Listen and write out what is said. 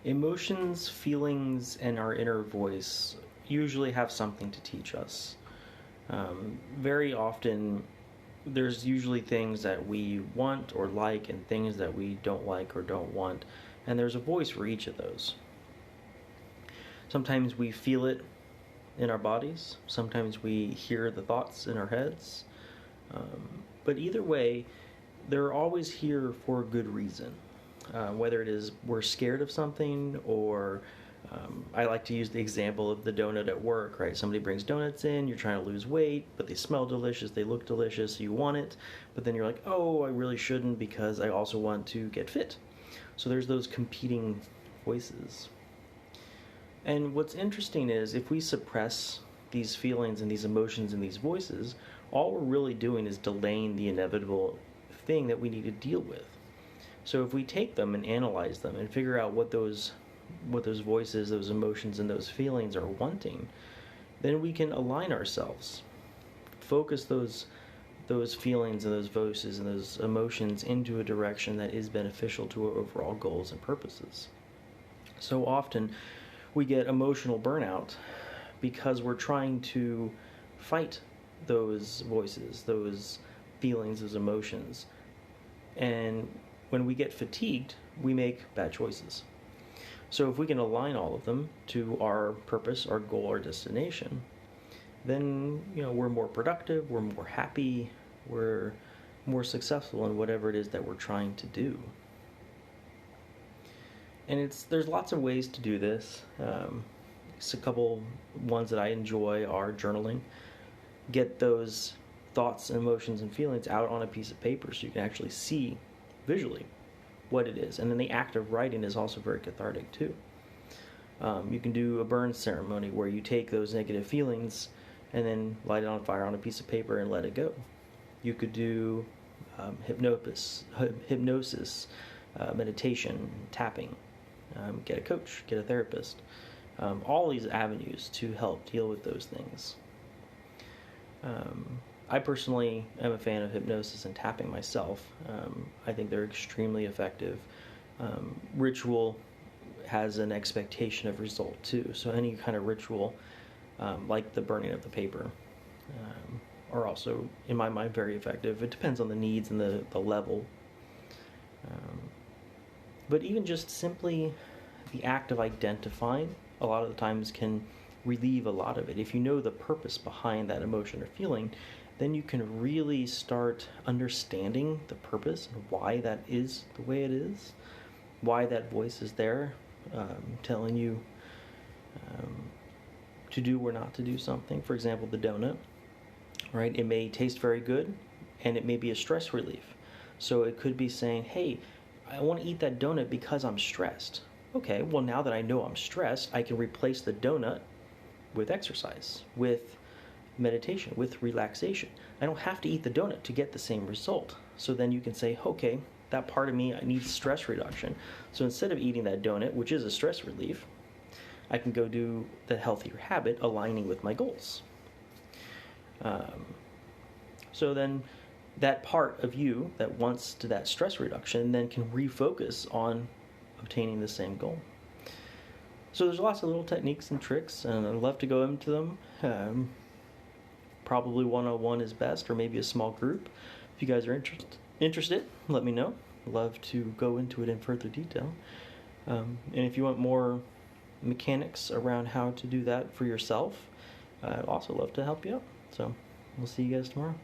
Emotions, feelings, and our inner voice usually have something to teach us. Very often, there's usually things that we want or like, and things that we don't like or don't want, and there's a voice for each of those. Sometimes we feel it in our bodies, sometimes we hear the thoughts in our heads, but either way, they're always here for a good reason. Whether it is we're scared of something, or I like to use the example of the donut at work, right? Somebody brings donuts in, you're trying to lose weight, but they smell delicious, they look delicious, you want it, but then you're like, oh, I really shouldn't because I also want to get fit. So there's those competing voices. And what's interesting is if we suppress these feelings and these emotions and these voices, all we're really doing is delaying the inevitable thing that we need to deal with. So if we take them and analyze them and figure out what those voices, those emotions, and those feelings are wanting, then we can align ourselves, focus those feelings and those voices and those emotions into a direction that is beneficial to our overall goals and purposes. So often we get emotional burnout because we're trying to fight those voices, those feelings, those emotions. And when we get fatigued, we make bad choices. So if we can align all of them to our purpose, our goal, our destination, then we're more productive, we're more happy, we're more successful in whatever it is that we're trying to do. And there's lots of ways to do this. Just a couple ones that I enjoy are journaling. Get those thoughts and emotions and feelings out on a piece of paper so you can actually see visually what it is. And then the act of writing is also very cathartic too. You can do a burn ceremony where you take those negative feelings and then light it on fire on a piece of paper and let it go. You could do hypnosis, meditation, tapping. Get a coach, get a therapist. All these avenues to help deal with those things. I personally am a fan of hypnosis and tapping myself. I think they're extremely effective. Ritual has an expectation of result too. So any kind of ritual, like the burning of the paper, are also, in my mind, very effective. It depends on the needs and the level. But even just simply the act of identifying, a lot of the times can relieve a lot of it. If you know the purpose behind that emotion or feeling, then you can really start understanding the purpose and why that is the way it is, why that voice is there, telling you to do or not to do something. For example, the donut, right? It may taste very good, and it may be a stress relief. So it could be saying, hey, I want to eat that donut because I'm stressed. Okay, well, now that I know I'm stressed, I can replace the donut with exercise, with meditation, with relaxation. I don't have to eat the donut to get the same result. So then you can say, okay, that part of me needs stress reduction. So instead of eating that donut, which is a stress relief, I can go do the healthier habit aligning with my goals. So then that part of you that wants to that stress reduction then can refocus on obtaining the same goal. So there's lots of little techniques and tricks, and I'd love to go into them. Probably one-on-one is best, or maybe a small group. If you guys are interested, let me know. I'd love to go into it in further detail. And if you want more mechanics around how to do that for yourself, I'd also love to help you out. So we'll see you guys tomorrow.